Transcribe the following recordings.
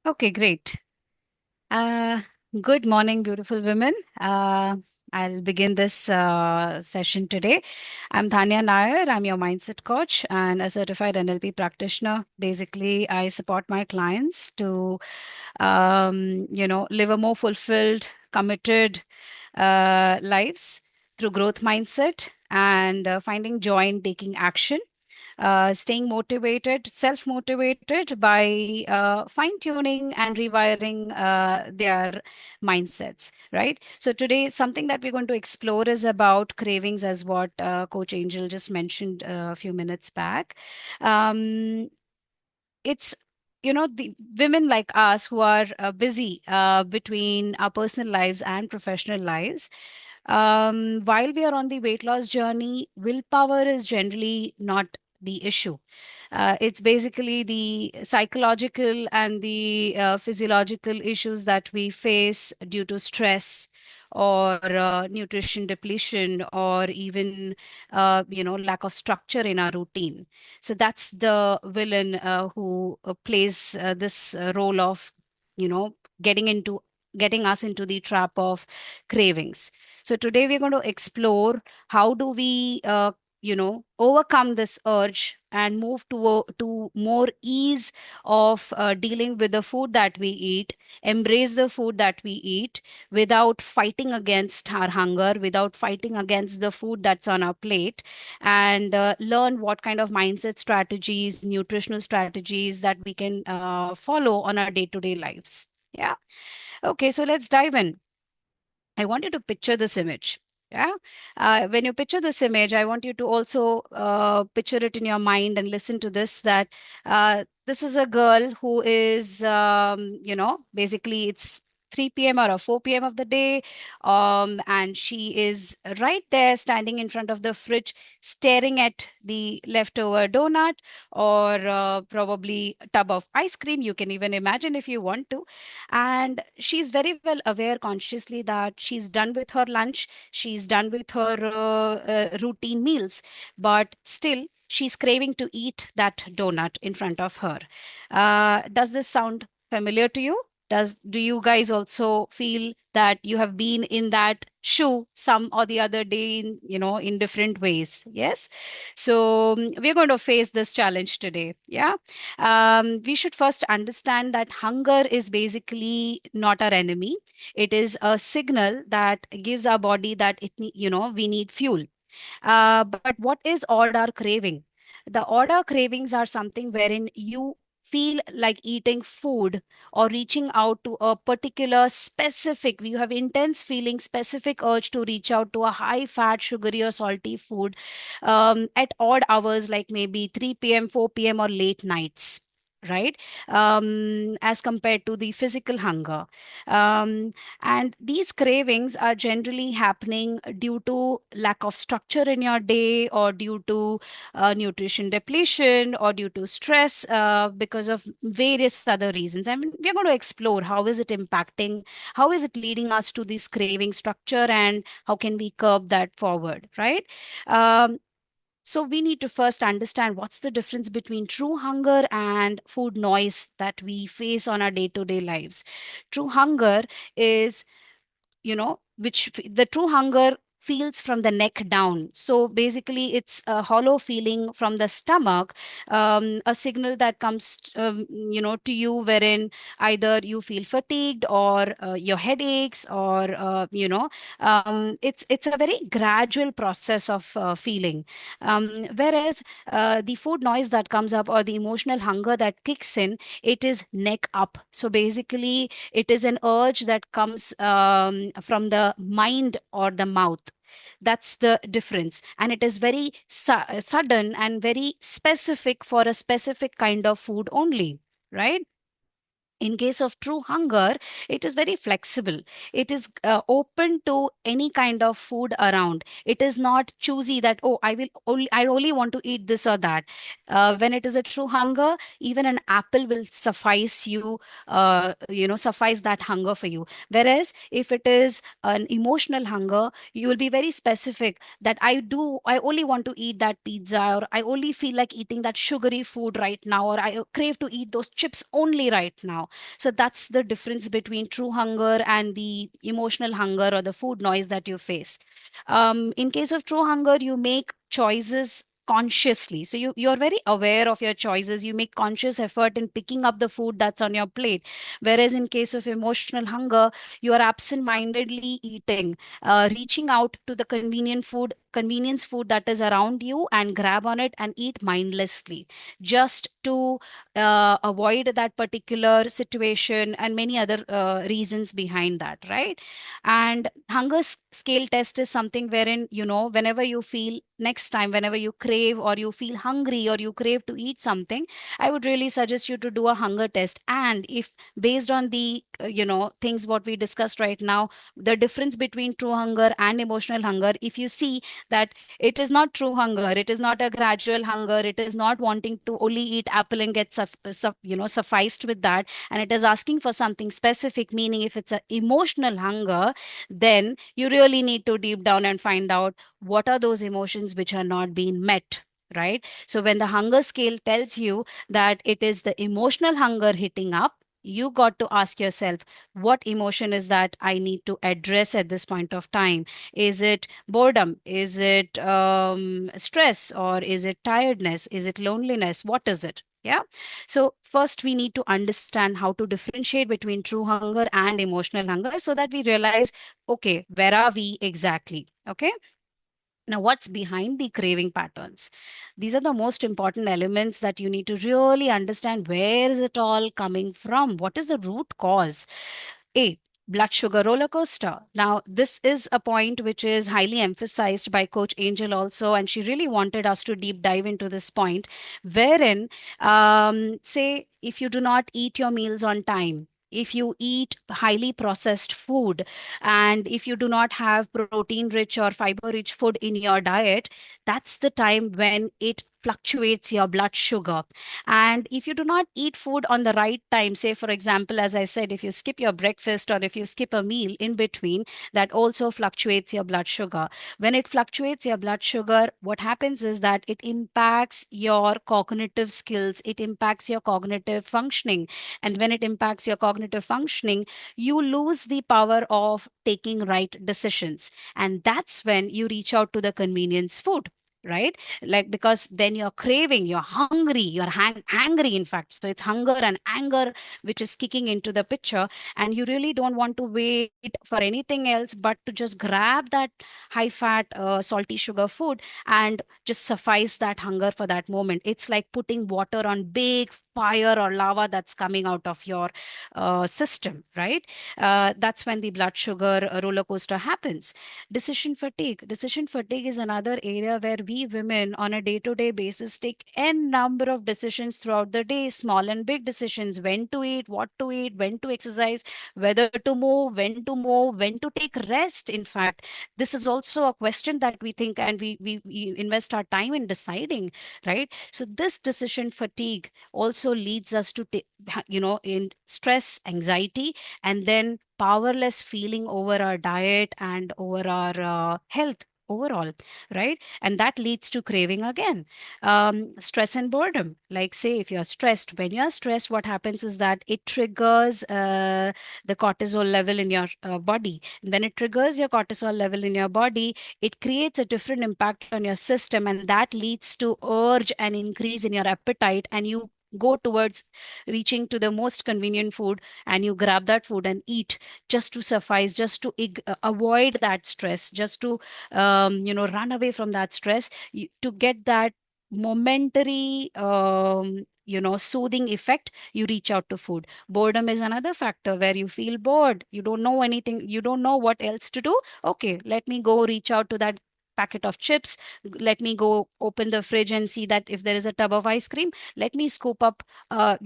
Okay, great. Uh, Good morning, beautiful women. I'll begin this session today. I'm Thanya Nair. I'm your mindset coach and a certified NLP practitioner. Basically, I support my clients to, live a more fulfilled, committed lives through growth mindset and finding joy in taking action, staying motivated, self motivated by fine tuning and rewiring their mindsets, right? So, today, something that we're going to explore is about cravings, as what Coach Angel just mentioned a few minutes back. Um, it's the women like us who are busy between our personal lives and professional lives. While we are on the weight loss journey, willpower is generally not the issue. It's basically the psychological and the physiological issues that we face due to stress or nutrition depletion or even lack of structure in our routine. So that's the villain who plays this role of you know getting into getting us into the trap of cravings. So today we're going to explore how do we overcome this urge and move to more ease of dealing with the food that we eat, embrace the food that we eat without fighting against our hunger, without fighting against the food that's on our plate, and learn what kind of mindset strategies, nutritional strategies that we can follow on our day-to-day lives. Yeah. Okay, so let's dive in. I want you to picture this image. Yeah. When you picture this image, I want you to also picture it in your mind and listen to this that this is a girl who is, basically it's 3 p.m. or a 4 p.m. of the day. And she is right there standing in front of the fridge, staring at the leftover donut or probably a tub of ice cream. You can even imagine if you want to, and she's very well aware consciously that she's done with her lunch, she's done with her routine meals, but still she's craving to eat that donut in front of her. Does this sound familiar to you? Do you guys also feel that you have been in that shoe some or the other day in different ways? Yes. So we're going to face this challenge today. Yeah. We should first understand that hunger is basically not our enemy. It is a signal that gives our body that we need fuel. But what is order craving? The order cravings are something wherein you feel like eating food or reaching out to a particular specific, you have intense feeling, specific urge to reach out to a high fat, sugary, or salty food at odd hours, like maybe 3 p.m., 4 p.m., or late nights. Right. As compared to the physical hunger. And these cravings are generally happening due to lack of structure in your day, or due to nutrition depletion, or due to stress, because of various other reasons. I mean, we're going to explore how is it impacting, how is it leading us to this craving structure, and how can we curb that forward, right? Um, so we need to first understand what's the difference between true hunger and food noise that we face on our day-to-day lives. True hunger is, the true hunger feels from the neck down. So basically, it's a hollow feeling from the stomach, a signal that comes, to you, wherein either you feel fatigued or your head aches, or it's a very gradual process of feeling. Whereas the food noise that comes up, or the emotional hunger that kicks in, it is neck up. So basically, it is an urge that comes from the mind or the mouth. That's the difference. And it is very sudden and very specific for a specific kind of food only, right? In case of true hunger, it is very flexible. It is open to any kind of food around. It is not choosy that, oh, I only want to eat this or that. When it is a true hunger, even an apple will suffice you, suffice that hunger for you. Whereas if it is an emotional hunger, you will be very specific that I only want to eat that pizza, or I only feel like eating that sugary food right now, or I crave to eat those chips only right now. now. So that's the difference between true hunger and the emotional hunger or the food noise that you face. In case of true hunger, you make choices consciously. So you're very aware of your choices. You make conscious effort in picking up the food that's on your plate. Whereas in case of emotional hunger, you are absent-mindedly eating, reaching out to the convenience food that is around you and grab on it and eat mindlessly, just to avoid that particular situation and many other reasons behind that, right? And hunger scale test is something wherein, whenever you feel next time, whenever you crave or you feel hungry or you crave to eat something, I would really suggest you to do a hunger test. And if based on the things what we discussed right now, the difference between true hunger and emotional hunger, if you see that it is not true hunger, it is not a gradual hunger, it is not wanting to only eat apple and get sufficed with that, and it is asking for something specific, meaning if it's an emotional hunger, then you really need to deep down and find out what are those emotions which are not being met, right? So when the hunger scale tells you that it is the emotional hunger hitting up, you got to ask yourself, what emotion is that I need to address at this point of time? Is it boredom? Is it stress? Or is it tiredness? Is it loneliness? What is it? Yeah. So, first, we need to understand how to differentiate between true hunger and emotional hunger so that we realize, okay, where are we exactly? Okay. Now, what's behind the craving patterns? These are the most important elements that you need to really understand. Where is it all coming from? What is the root cause? A, blood sugar roller coaster. Now, this is a point which is highly emphasized by Coach Angel also, and she really wanted us to deep dive into this point, wherein, say, if you do not eat your meals on time, if you eat highly processed food, and if you do not have protein rich or fiber rich food in your diet, that's the time when it fluctuates your blood sugar. And if you do not eat food on the right time, say, for example, as I said, if you skip your breakfast or if you skip a meal in between, that also fluctuates your blood sugar. When it fluctuates your blood sugar, what happens is that it impacts your cognitive skills, it impacts your cognitive functioning. And when it impacts your cognitive functioning, you lose the power of taking right decisions. And that's when you reach out to the convenience food, right? Like, because then you're craving, you're hungry, you're hangry, in fact. So it's hunger and anger which is kicking into the picture, and you really don't want to wait for anything else but to just grab that high fat, salty sugar food and just suffice that hunger for that moment. It's like putting water on big fire or lava that's coming out of your system, right? That's when the blood sugar roller coaster happens. Decision fatigue is another area where we women on a day-to-day basis take n number of decisions throughout the day, small and big decisions: when to eat, what to eat, when to exercise, whether to move, when to take rest. In fact, this is also a question that we think, and we invest our time in deciding, right? So this decision fatigue also leads us to in stress, anxiety, and then powerless feeling over our diet and over our health overall, right? And that leads to craving again. Stress and boredom, like, say, if you're stressed, when you're stressed, what happens is that it triggers the cortisol level in your body. When it triggers your cortisol level in your body, it creates a different impact on your system, and that leads to urge and increase in your appetite, and you go towards reaching to the most convenient food, and you grab that food and eat, just to suffice, just to avoid that stress, just to run away from that stress, to get that momentary soothing effect. You reach out to food. Boredom is another factor where you feel bored, you don't know anything, you don't know what else to do. Okay, let me go reach out to that packet of chips, let me go open the fridge and see that if there is a tub of ice cream, let me scoop up a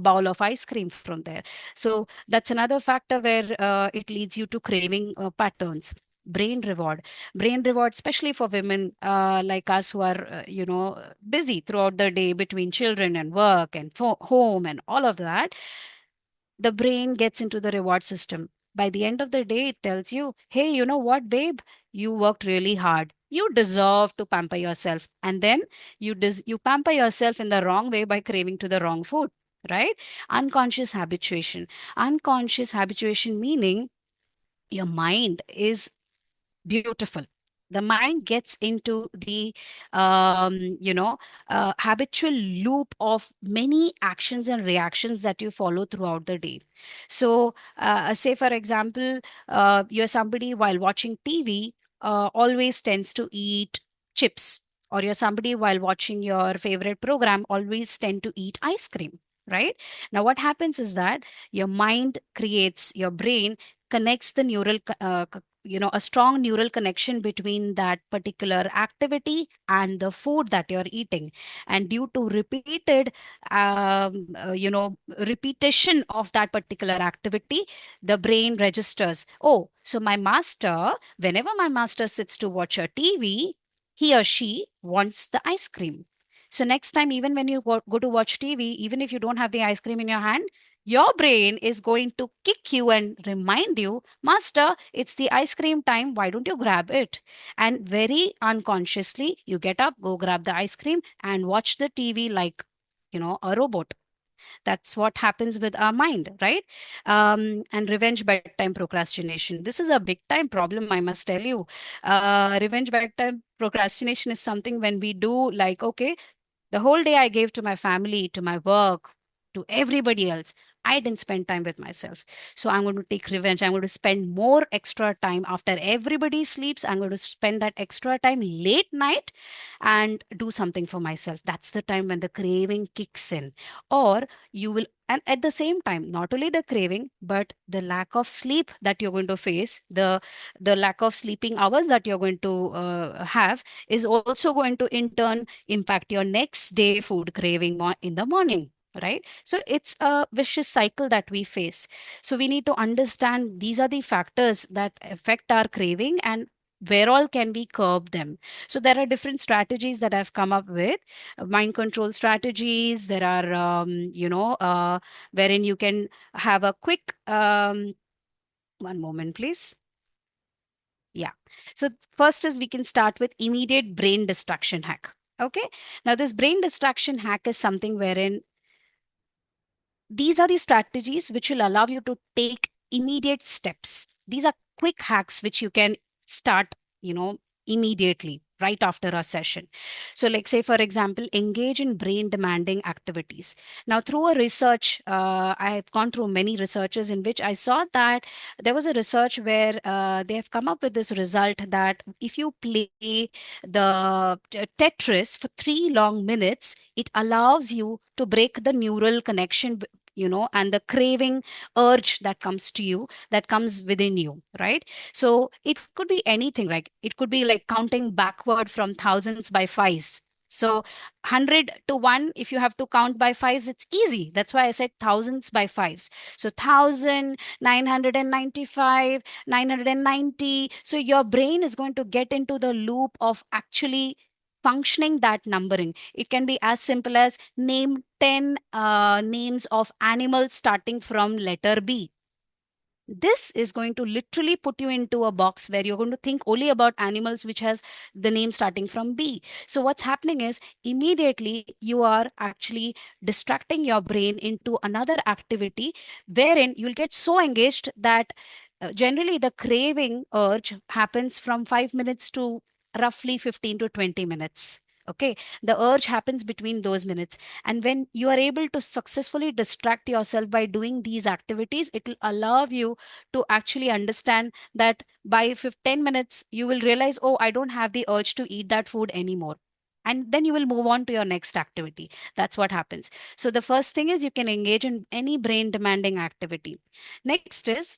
bowl of ice cream from there. So that's another factor where it leads you to craving patterns. Brain reward, especially for women like us who are busy throughout the day between children and work and home and all of that. The brain gets into the reward system. By the end of the day, it tells you, hey, you know what, babe? You worked really hard. You deserve to pamper yourself. And then you pamper yourself in the wrong way by craving to the wrong food. right? Unconscious habituation. Unconscious habituation meaning your mind is beautiful. The mind gets into the habitual loop of many actions and reactions that you follow throughout the day. So say for example, you're somebody while watching TV always tends to eat chips, or you're somebody while watching your favorite program always tend to eat ice cream, right? Now what happens is that your mind creates, your brain connects the a strong neural connection between that particular activity and the food that you're eating. And due to repeated repetition of that particular activity, the brain registers, oh, so my master, whenever my master sits to watch a TV, he or she wants the ice cream. So next time, even when you go to watch TV, even if you don't have the ice cream in your hand, your brain is going to kick you and remind you, Master, it's the ice cream time. Why don't you grab it? And very unconsciously, you get up, go grab the ice cream, and watch the TV like, a robot. That's what happens with our mind, right? And revenge bedtime procrastination. This is a big time problem, I must tell you. Revenge bedtime procrastination is something when we do like, okay, the whole day I gave to my family, to my work, to everybody else. I didn't spend time with myself. So I'm going to take revenge. I'm going to spend more extra time after everybody sleeps. I'm going to spend that extra time late night and do something for myself. That's the time when the craving kicks in. Or you will, and at the same time, not only the craving, but the lack of sleep that you're going to face, the lack of sleeping hours that you're going to have is also going to in turn impact your next day food craving in the morning, right? So it's a vicious cycle that we face. So we need to understand these are the factors that affect our craving, and where all can we curb them. So there are different strategies that I've come up with. Mind control strategies, there are wherein you can have a quick one moment please. Yeah. So first is we can start with immediate brain distraction hack. Okay. Now this brain distraction hack is something wherein these are the strategies which will allow you to take immediate steps. These are quick hacks which you can start, immediately right after a session. So, like, say, for example, engage in brain demanding activities. Now, through a research, I've gone through many researches in which I saw that there was a research where they have come up with this result that if you play the Tetris for 3 long minutes, it allows you to break the neural connection, and the craving urge that comes to you, that comes within you, right? So it could be anything, like it could be like counting backward from thousands by fives. So 100 to 1, if you have to count by fives, it's easy. That's why I said thousands by fives. So 1995, 990. So your brain is going to get into the loop of actually functioning that numbering. It can be as simple as name 10 names of animals starting from letter B. This is going to literally put you into a box where you're going to think only about animals which has the name starting from B. So what's happening is immediately you are actually distracting your brain into another activity wherein you'll get so engaged that generally the craving urge happens from 5 minutes to roughly 15 to 20 minutes. Okay, the urge happens between those minutes. And when you are able to successfully distract yourself by doing these activities, it will allow you to actually understand that by 15 minutes, you will realize, oh, I don't have the urge to eat that food anymore. And then you will move on to your next activity. That's what happens. So the first thing is you can engage in any brain demanding activity. Next is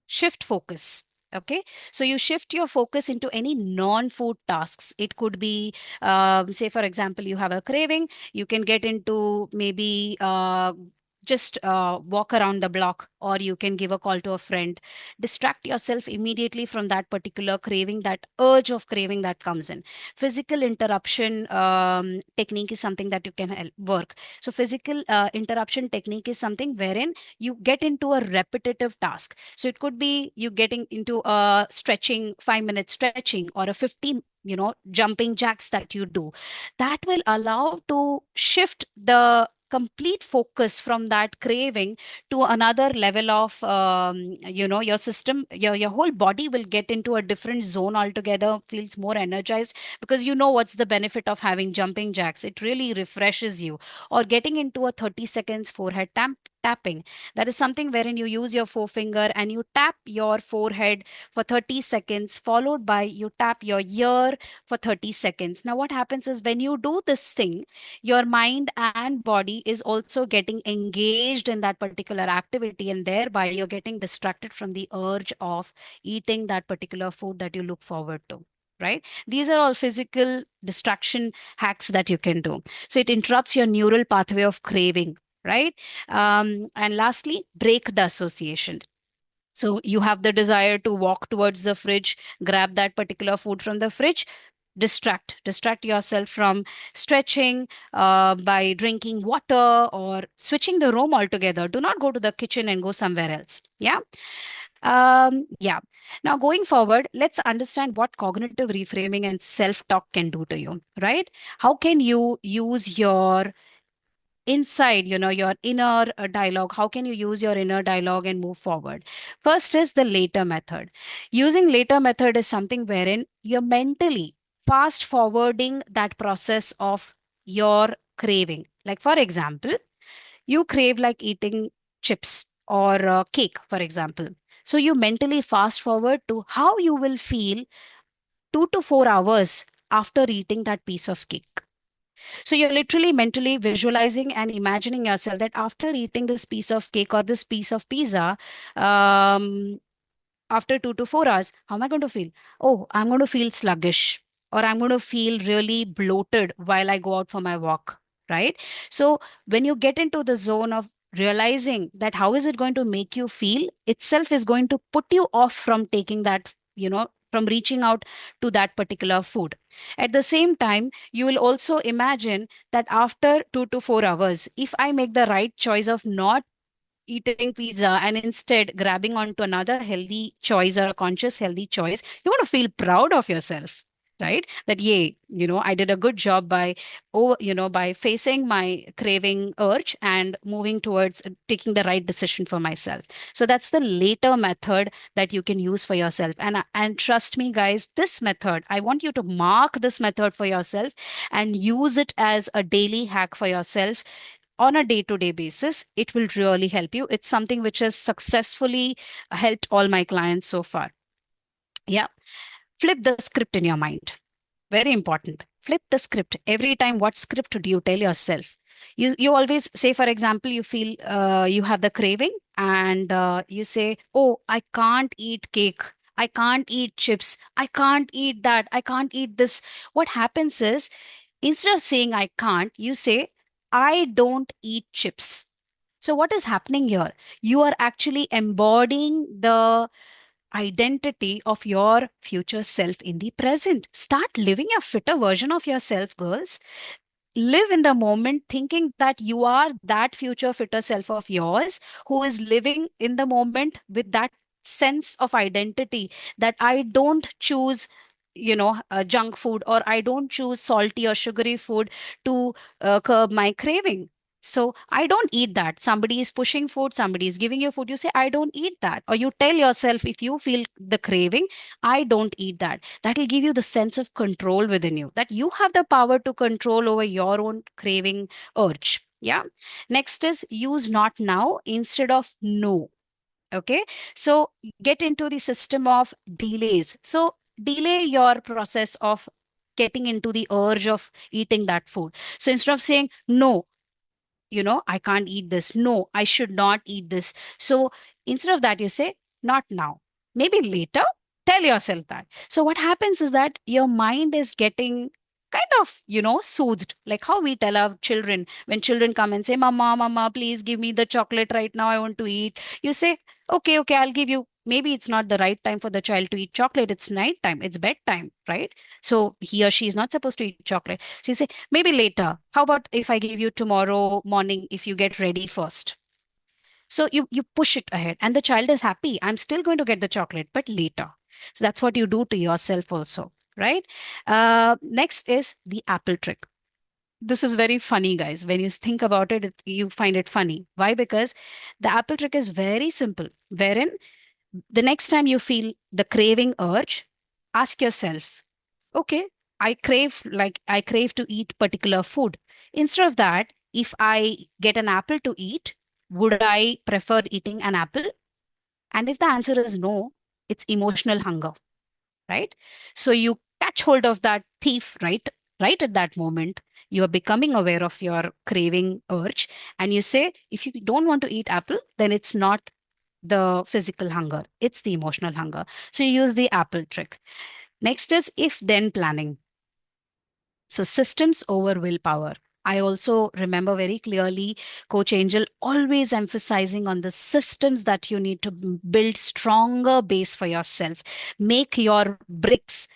shift focus. Okay, so you shift your focus into any non-food tasks. It could be say for example, you have a craving, you can get into maybe just walk around the block, or you can give a call to a friend. Distract yourself immediately from that particular craving, that urge of craving that comes in. Physical interruption technique is something that you can work. So physical interruption technique is something wherein you get into a repetitive task. So it could be you getting into a stretching, 5 minute stretching, or a 50 jumping jacks that you do. That will allow to shift the complete focus from that craving to another level of your system, your whole body will get into a different zone altogether, feels more energized, because you know what's the benefit of having jumping jacks. It really refreshes you. Or getting into a 30 seconds forehead tapping. That is something wherein you use your forefinger and you tap your forehead for 30 seconds, followed by you tap your ear for 30 seconds. Now, what happens is when you do this thing, your mind and body is also getting engaged in that particular activity, and thereby you're getting distracted from the urge of eating that particular food that you look forward to. Right? These are all physical distraction hacks that you can do. So it interrupts your neural pathway of craving, right? And lastly, break the association. So you have the desire to walk towards the fridge, grab that particular food from the fridge, distract yourself from stretching by drinking water or switching the room altogether. Do not go to the kitchen and go somewhere else. Yeah. Yeah. Now, going forward, let's understand what cognitive reframing and self talk can do to you, right? How can you use your inside, your inner dialogue? How can you use your inner dialogue and move forward? First is the later method. Using later method is something wherein you're mentally fast forwarding that process of your craving. Like, for example, you crave like eating chips or cake, for example. So you mentally fast forward to how you will feel 2 to 4 hours after eating that piece of cake. So you're literally mentally visualizing and imagining yourself that after eating this piece of cake or this piece of pizza, um, after 2 to 4 hours, how am I going to feel? Oh, I'm going to feel sluggish, or I'm going to feel really bloated while I go out for my walk, right? So when you get into the zone of realizing that how is it going to make you feel itself is going to put you off from taking that, from reaching out to that particular food. At the same time, you will also imagine that after 2 to 4 hours, if I make the right choice of not eating pizza and instead grabbing onto another healthy choice or a conscious healthy choice, you want to feel proud of yourself, right? That yay, I did a good job by, by facing my craving urge and moving towards taking the right decision for myself. So that's the later method that you can use for yourself. And trust me, guys, this method, I want you to mark this method for yourself and use it as a daily hack for yourself on a day to day basis. It will really help you. It's something which has successfully helped all my clients so far. Yeah. Flip the script in your mind. Very important. Flip the script. Every time, what script do you tell yourself? You always say, for example, you feel you have the craving, and you say, "Oh, I can't eat cake. I can't eat chips. I can't eat that. I can't eat this." What happens is, instead of saying "I can't," you say, "I don't eat chips." So what is happening here? You are actually embodying the identity of your future self in the present. Start living a fitter version of yourself, girls. Live in the moment thinking that you are that future fitter self of yours who is living in the moment with that sense of identity, that I don't choose junk food, or I don't choose salty or sugary food to curb my craving. So I don't eat that. Somebody is pushing food, somebody is giving you food, you say I don't eat that, or you tell yourself, if you feel the craving, I don't eat that. That will give you the sense of control within you, that you have the power to control over your own craving urge. Yeah. Next is use not now instead of no. Okay. So get into the system of delays. So delay your process of getting into the urge of eating that food. So instead of saying no, I can't eat this. No, I should not eat this. So instead of that, you say, not now, maybe later. Tell yourself that. So what happens is that your mind is getting kind of, soothed, like how we tell our children when children come and say, Mama, Mama, please give me the chocolate right now. I want to eat. You say, okay, okay, I'll give you. Maybe it's not the right time for the child to eat chocolate. It's night time, it's bedtime, right? So he or she is not supposed to eat chocolate. So you say, maybe later. How about if I give you tomorrow morning if you get ready first? So you push it ahead and the child is happy. I'm still going to get the chocolate, but later. So that's what you do to yourself also, right? Next is the apple trick. This is very funny, guys. When you think about it, you find it funny. Why? Because the apple trick is very simple, wherein the next time you feel the craving urge, ask yourself, okay, I crave to eat particular food. Instead of that, if I get an apple to eat, would I prefer eating an apple? And if the answer is no, it's emotional hunger, right? So you catch hold of that thief right at that moment. You are becoming aware of your craving urge, and you say, if you don't want to eat apple, then it's not the physical hunger, it's the emotional hunger. So you use the apple trick. Next is if then planning. So systems over willpower. I also remember very clearly Coach Angel always emphasizing on the systems that you need to build stronger base for yourself. Make your bricks,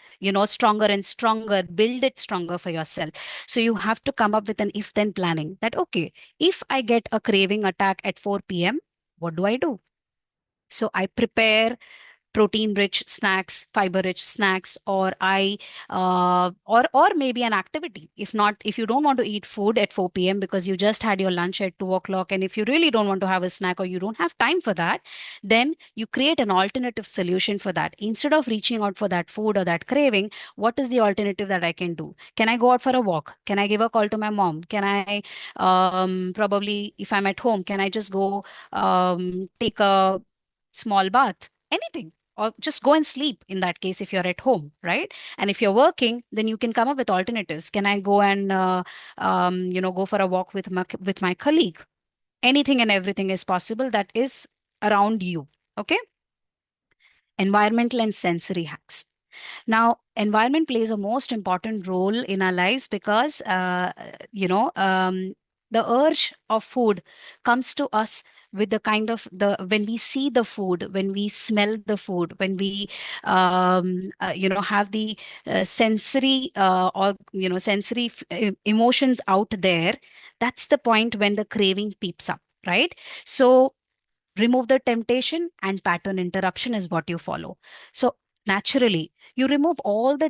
stronger and stronger. Build it stronger for yourself. So you have to come up with an if-then planning that, okay, if I get a craving attack at 4 p.m., what do I do? So I prepare protein rich snacks, fiber rich snacks, or or maybe an activity. If not, if you don't want to eat food at 4 p.m. because you just had your lunch at 2 o'clock, and if you really don't want to have a snack or you don't have time for that, then you create an alternative solution for that. Instead of reaching out for that food or that craving, what is the alternative that I can do? Can I go out for a walk? Can I give a call to my mom? Can I probably, if I'm at home, can I just go take a small bath? Anything, or just go and sleep in that case if you're at home, right? And if you're working, then you can come up with alternatives. Can I go and go for a walk with my colleague? Anything and everything is possible that is around you. Okay. Environmental and sensory hacks. Now, environment plays a most important role in our lives because, the urge of food comes to us with the kind of the when we see the food, when we smell the food, when we, have the sensory or sensory emotions out there. That's the point when the craving peeps up, right? So remove the temptation and pattern interruption is what you follow. So naturally you remove all the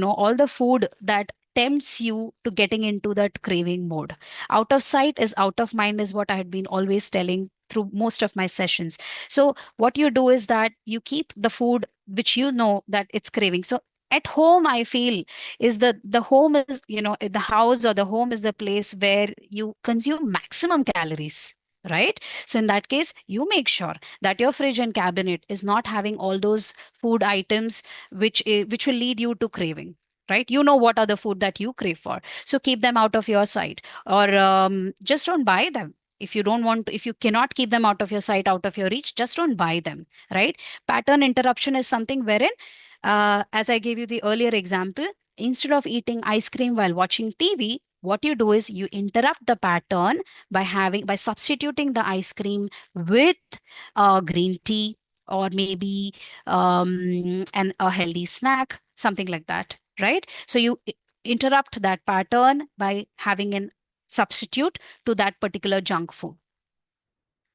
all the food that tempts you to getting into that craving mode. Out of sight is out of mind is what I had been always telling through most of my sessions. So what you do is that you keep the food which you know that it's craving. So at home, I feel is the home is, the house or the home is the place where you consume maximum calories, right? So in that case, you make sure that your fridge and cabinet is not having all those food items which will lead you to craving. Right? You know what are the food that you crave for. So keep them out of your sight, or just don't buy them. If you don't want, if you cannot keep them out of your sight, out of your reach, just don't buy them. Right? Pattern interruption is something wherein, as I gave you the earlier example, instead of eating ice cream while watching TV, what you do is you interrupt the pattern by substituting the ice cream with green tea, or maybe a healthy snack, something like that, right? So you interrupt that pattern by having an substitute to that particular junk food.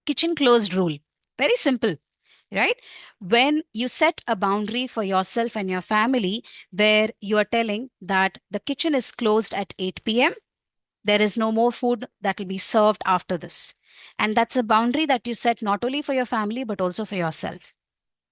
Kitchen closed rule, very simple, right? When you set a boundary for yourself and your family where you are telling that the kitchen is closed at 8 p.m., there is no more food that will be served after this. And that's a boundary that you set not only for your family, but also for yourself,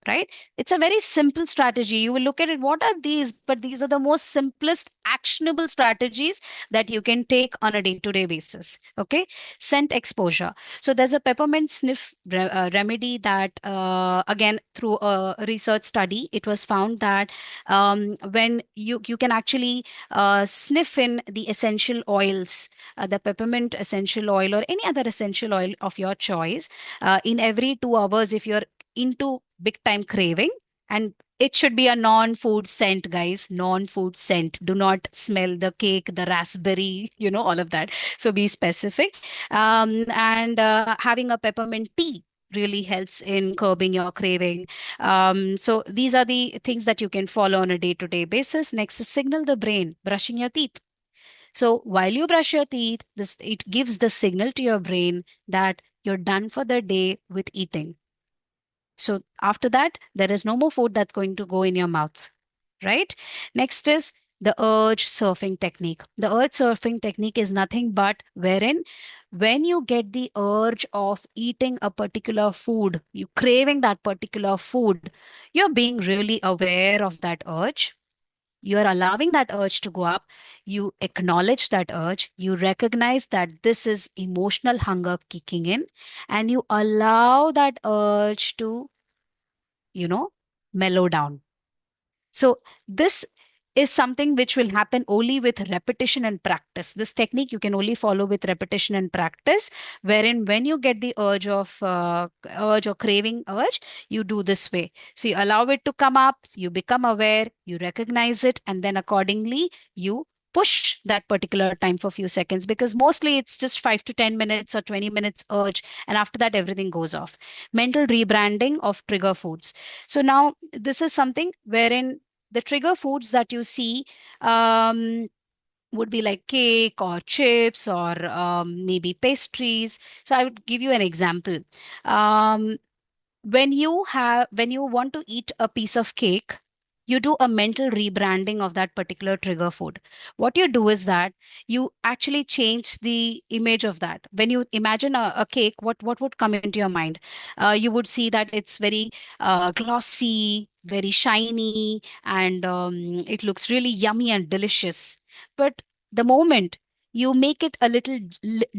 right? It's a very simple strategy. You will look at it, what are these? But these are the most simplest actionable strategies that you can take on a day-to-day basis. Okay. Scent exposure. So there's a peppermint sniff remedy that, again, through a research study, it was found that when you can actually sniff in the essential oils, the peppermint essential oil or any other essential oil of your choice, in every 2 hours, if you're into big time craving, And it should be a non-food scent, guys. Non-food scent. Do not smell the cake, the raspberry, all of that. So be specific. And having a peppermint tea really helps in curbing your craving. So these are the things that you can follow on a day-to-day basis. Next is signal the brain, brushing your teeth. So while you brush your teeth, this it gives the signal to your brain that you're done for the day with eating. So after that, there is no more food that's going to go in your mouth, right? Next is the urge surfing technique. The urge surfing technique is nothing but wherein when you get the urge of eating a particular food, you craving that particular food, you're being really aware of that urge. You're allowing that urge to go up. You acknowledge that urge. You recognize that this is emotional hunger kicking in, and you allow that urge to you know, mellow down. So this is something which will happen only with repetition and practice. This technique you can only follow with repetition and practice, wherein when you get the urge or craving urge, you do this way. So you allow it to come up, you become aware, you recognize it, and then accordingly you push that particular time for a few seconds, because mostly it's just 5 to 10 minutes or 20 minutes urge, and after that everything goes off. Mental rebranding of trigger foods. So now this is something wherein the trigger foods that you see would be like cake or chips or maybe pastries. So I would give you an example. Um, when you want to eat a piece of cake, you do a mental rebranding of that particular trigger food. What you do is that you actually change the image of that. When you imagine a cake, what would come into your mind? You would see that it's very glossy, very shiny, and it looks really yummy and delicious. But the moment you make it a little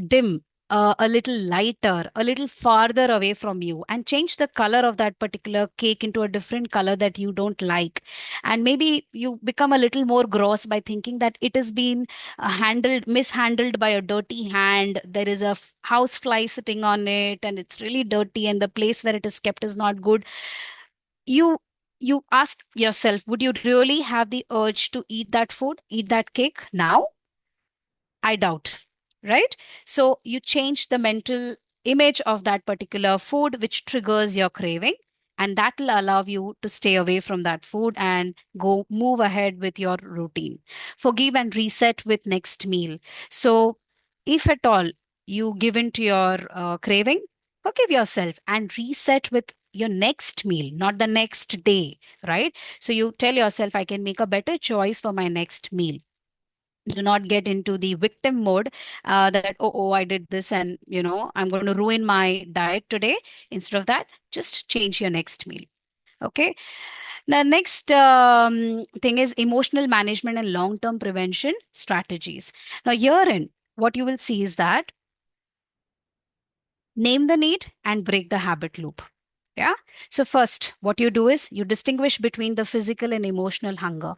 dim, a little lighter, a little farther away from you, and change the color of that particular cake into a different color that you don't like. And maybe you become a little more gross by thinking that it has been mishandled by a dirty hand. There is a house fly sitting on it, and it's really dirty, and the place where it is kept is not good. You you ask yourself, would you really have the urge to eat that food, eat that cake now? I doubt, right? So you change the mental image of that particular food, which triggers your craving, and that will allow you to stay away from that food and go move ahead with your routine. Forgive and reset with next meal. So, if at all you give in to your craving, forgive yourself and reset with your next meal, not the next day, right? So you tell yourself, I can make a better choice for my next meal. Do not get into the victim mode, that oh, I did this, and I'm going to ruin my diet today. Instead of that, just change your next meal. Okay. The next thing is emotional management and long term prevention strategies. Now herein what you will see is that name the need and break the habit loop. Yeah. So first what you do is you distinguish between the physical and emotional hunger,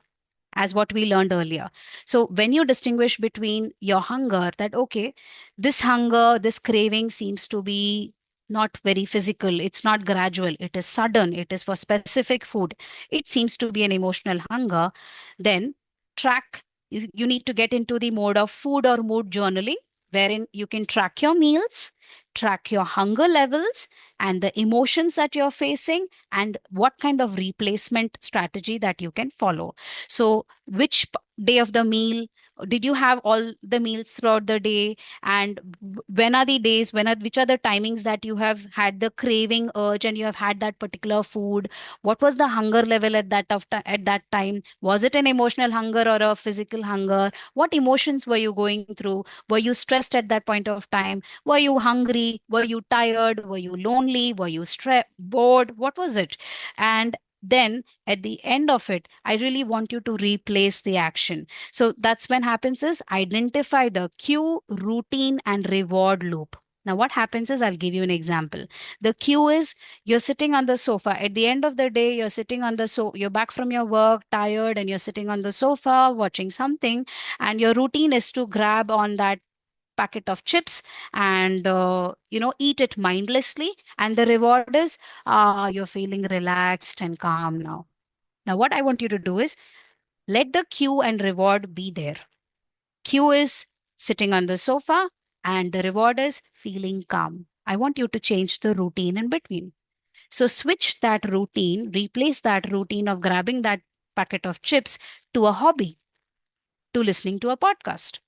as what we learned earlier. So when you distinguish between your hunger, that okay, this hunger, this craving seems to be not very physical, it's not gradual, it is sudden, it is for specific food, it seems to be an emotional hunger, then track. You need to get into the mode of food or mood journaling, wherein you can track your meals, track your hunger levels, and the emotions that you're facing, and what kind of replacement strategy that you can follow. So, day of the meal did you have all the meals throughout the day? And when are the days, which are the timings that you have had the craving urge and you have had that particular food? What was the hunger level at that time? Was it an emotional hunger or a physical hunger? What emotions were you going through? Were you stressed at that point of time? Were you hungry? Were you tired? Were you lonely? Were you stressed, bored? What was it? And then at the end of it, I really want you to replace the action. So that's when happens is identify the cue, routine, and reward loop. Now, what happens is, I'll give you an example. The cue is you're sitting on the sofa. At the end of the day, you're sitting on the you're back from your work, tired, and you're sitting on the sofa watching something, and your routine is to grab on that packet of chips and eat it mindlessly, and the reward is you're feeling relaxed and calm now. Now what I want you to do is let the cue and reward be there. Cue is sitting on the sofa and the reward is feeling calm. I want you to change the routine in between. So switch that routine, replace that routine of grabbing that packet of chips to a hobby, to listening to a podcast,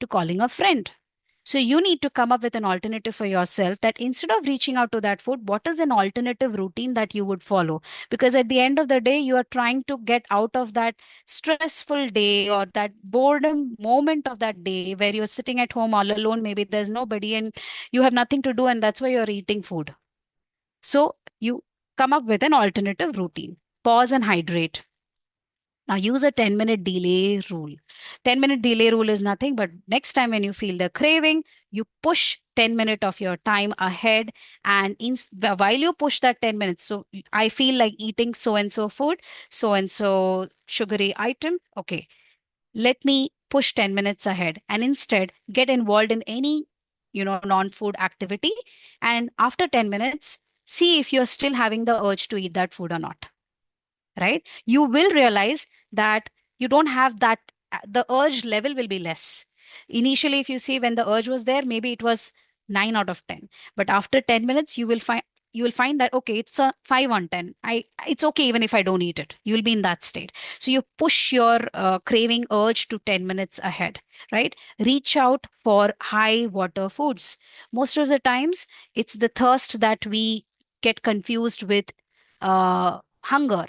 to calling a friend. So you need to come up with an alternative for yourself, that instead of reaching out to that food, what is an alternative routine that you would follow? Because at the end of the day, you are trying to get out of that stressful day or that boredom moment of that day where you're sitting at home all alone. Maybe there's nobody and you have nothing to do, and that's why you're eating food. So you come up with an alternative routine. Pause and hydrate. Now use a 10-minute delay rule. 10-minute delay rule is nothing but next time when you feel the craving, you push 10 minutes of your time ahead, and while you push that 10 minutes, so I feel like eating so and so food, so and so sugary item. Okay, let me push 10 minutes ahead and instead get involved in any non-food activity, and after 10 minutes see if you're still having the urge to eat that food or not. Right, you will realize that you don't have that. The urge level will be less. Initially, if you see, when the urge was there, maybe it was 9 out of 10, but after 10 minutes you will find that okay, it's a 5 on 10. It's okay even if I don't eat it. You will be in that state. So you push your craving urge to 10 minutes ahead. Right, reach out for high water foods. Most of the times it's the thirst that we get confused with hunger.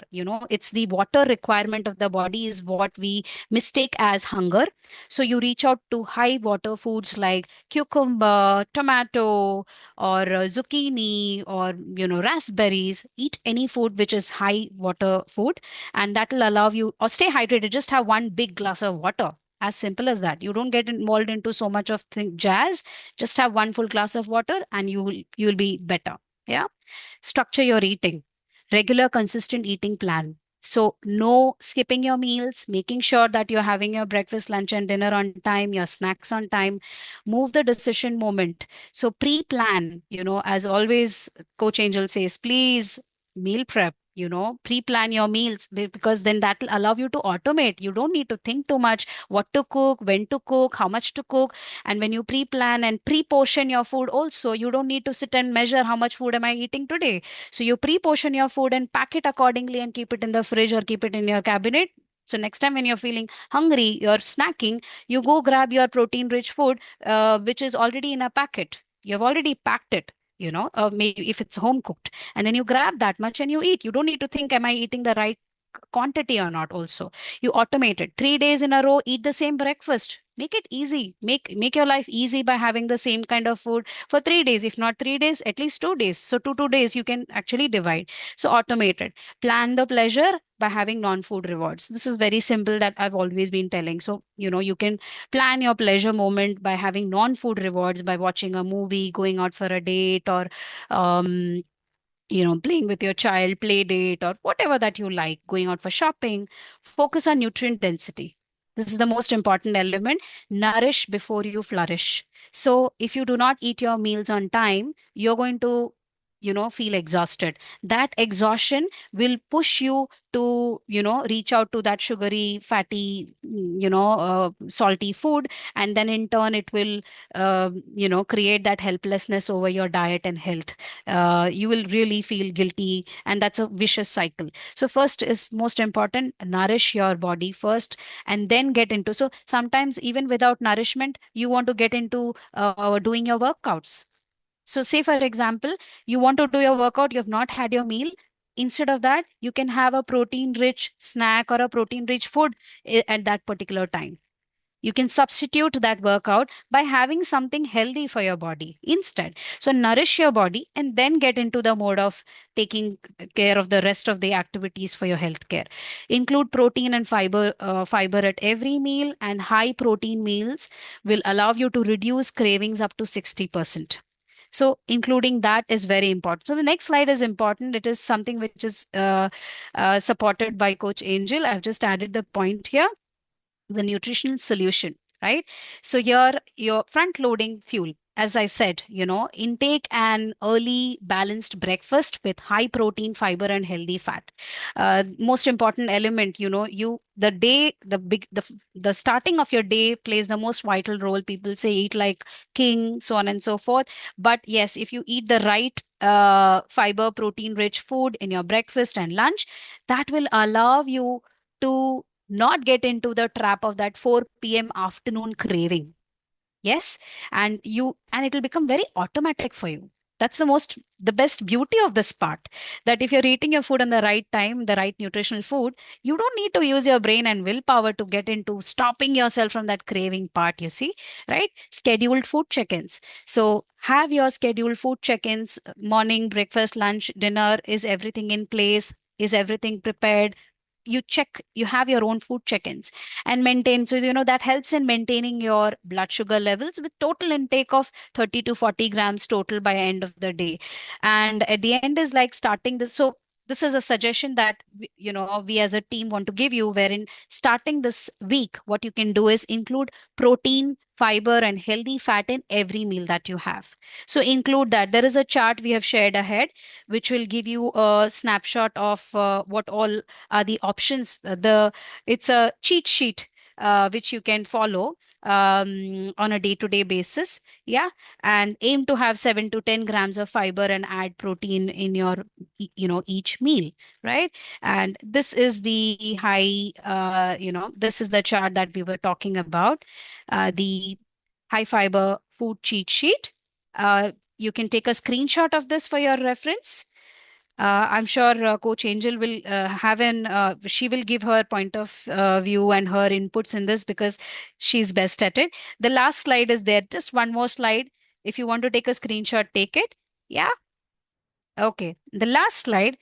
It's the water requirement of the body is what we mistake as hunger. So you reach out to high water foods like cucumber, tomato, or zucchini, or raspberries. Eat any food which is high water food, and that will allow you, or stay hydrated. Just have one big glass of water, as simple as that. You don't get involved into so much of jazz. Just have one full glass of water and you will be better. Yeah. Structure your eating. Regular, consistent eating plan. So, no skipping your meals, making sure that you're having your breakfast, lunch, and dinner on time, your snacks on time. Move the decision moment. So, pre plan, as always, Coach Angel says, please meal prep. Pre plan your meals, because then that will allow you to automate. You don't need to think too much what to cook, when to cook, how much to cook. And when you pre plan and pre portion your food, also, you don't need to sit and measure how much food am I eating today. So you pre-portion your food and pack it accordingly and keep it in the fridge or keep it in your cabinet. So next time when you're feeling hungry, you're snacking, you go grab your protein-rich food, which is already in a packet. You've already packed it. Maybe if it's home cooked, and then you grab that much and you eat. You don't need to think, am I eating the right quantity or not? Also, you automate it. 3 days in a row, eat the same breakfast. Make it easy. Make your life easy by having the same kind of food for 3 days. If not 3 days, at least 2 days. So 2 days you can actually divide. So automate it. Plan the pleasure by having non-food rewards. This is very simple that I've always been telling. So you can plan your pleasure moment by having non-food rewards, by watching a movie, going out for a date, or um, playing with your child, play date, or whatever that you like, going out for shopping. Focus on nutrient density. This is the most important element. Nourish before you flourish. So if you do not eat your meals on time, you're going to feel exhausted. That exhaustion will push you to reach out to that sugary, fatty, salty food, and then in turn it will create that helplessness over your diet and health. You will really feel guilty, and that's a vicious cycle. So first is most important, nourish your body first, and then get into. So sometimes even without nourishment, you want to get into doing your workouts. So say for example, you want to do your workout, you have not had your meal. Instead of that, you can have a protein rich snack or a protein rich food at that particular time. You can substitute that workout by having something healthy for your body instead. So nourish your body and then get into the mode of taking care of the rest of the activities for your health care. Include protein and fiber at every meal, and high protein meals will allow you to reduce cravings up to 60%. So including that is very important. So the next slide is important. It is something which is supported by Coach Angel. I've just added the point here, the nutritional solution. right? So here you're front loading fuel. As I said, intake an early balanced breakfast with high protein, fiber, and healthy fat. Most important element, the day, the starting of your day plays the most vital role. People say eat like king, so on and so forth. But yes, if you eat the right fiber, protein rich food in your breakfast and lunch, that will allow you to not get into the trap of that 4 p.m. afternoon craving. Yes, and it will become very automatic for you. That's the best beauty of this part, that if you're eating your food on the right time, the right nutritional food, you don't need to use your brain and willpower to get into stopping yourself from that craving part, you see, right? Scheduled food check-ins. So have your scheduled food check-ins, morning, breakfast, lunch, dinner. Is everything in place? Is everything prepared? You have your own food check-ins and maintain. So that helps in maintaining your blood sugar levels with total intake of 30 to 40 grams total by end of the day. And at the end is like starting this. So this is a suggestion that we as a team want to give you, wherein starting this week, what you can do is include protein, fiber, and healthy fat in every meal that you have. So include that. There is a chart we have shared ahead, which will give you a snapshot of what all are the options. It's a cheat sheet which you can follow on a day-to-day basis. Yeah, and aim to have 7 to 10 grams of fiber and add protein in your each meal, right? And this is the this is the chart that we were talking about, the high fiber food cheat sheet. You can take a screenshot of this for your reference. I'm sure Coach Angel will she will give her point of view and her inputs in this because she's best at it. The last slide is there. Just one more slide. If you want to take a screenshot, take it. Yeah. Okay. The last slide,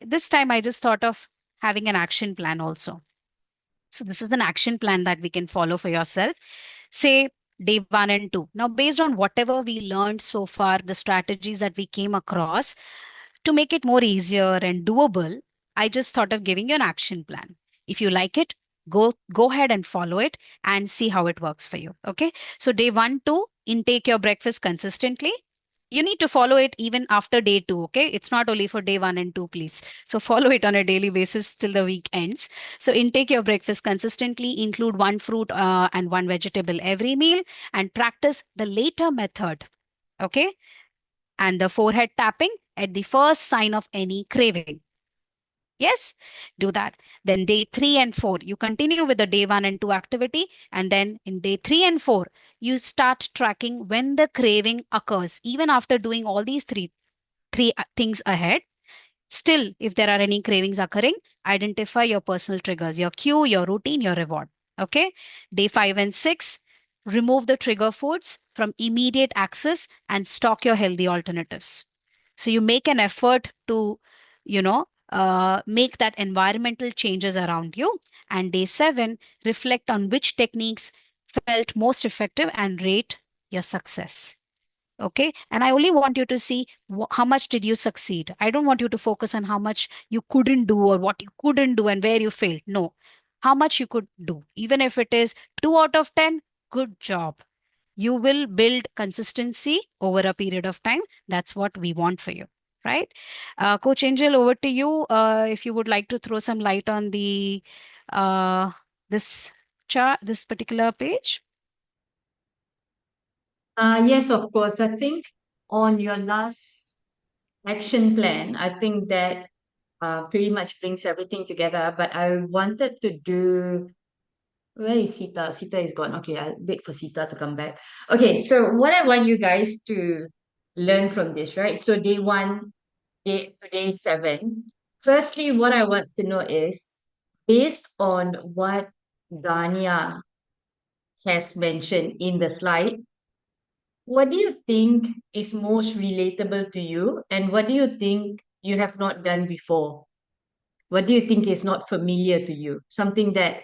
this time I just thought of having an action plan also. So this is an action plan that we can follow for yourself. Say day 1 and 2. Now, based on whatever we learned so far, the strategies that we came across, to make it more easier and doable, I just thought of giving you an action plan. If you like it, go ahead and follow it and see how it works for you. Okay. So day 1, 2, intake your breakfast consistently. You need to follow it even after day 2. Okay. It's not only for day 1 and 2, please. So follow it on a daily basis till the week ends. So intake your breakfast consistently, include one fruit and one vegetable every meal, and practice the later method. Okay. And the forehead tapping at the first sign of any craving. Yes, do that. Then day 3 and 4, you continue with the day 1 and 2 activity. And then in day 3 and 4, you start tracking when the craving occurs, even after doing all these three things ahead. Still, if there are any cravings occurring, identify your personal triggers, your cue, your routine, your reward. Okay. Day 5 and 6, remove the trigger foods from immediate access and stock your healthy alternatives. So you make an effort to, make that environmental changes around you. And day 7, reflect on which techniques felt most effective and rate your success. Okay. And I only want you to see how much did you succeed. I don't want you to focus on how much you couldn't do or what you couldn't do and where you failed. No, how much you could do. Even if it is 2 out of 10, good job. You will build consistency over a period of time. That's what we want for you. Right. Coach Angel, over to you. If you would like to throw some light on uh, this chart, this particular page. Yes, of course. I think on your last action plan, I think that pretty much brings everything together. But I wanted to do, where is Sita? Sita is gone. Okay, I'll wait for Sita to come back. Okay, so what I want you guys to learn from this, right? So day 1, day 7. Firstly, what I want to know is based on what Dania has mentioned in the slide, what do you think is most relatable to you? And what do you think you have not done before? What do you think is not familiar to you? Something that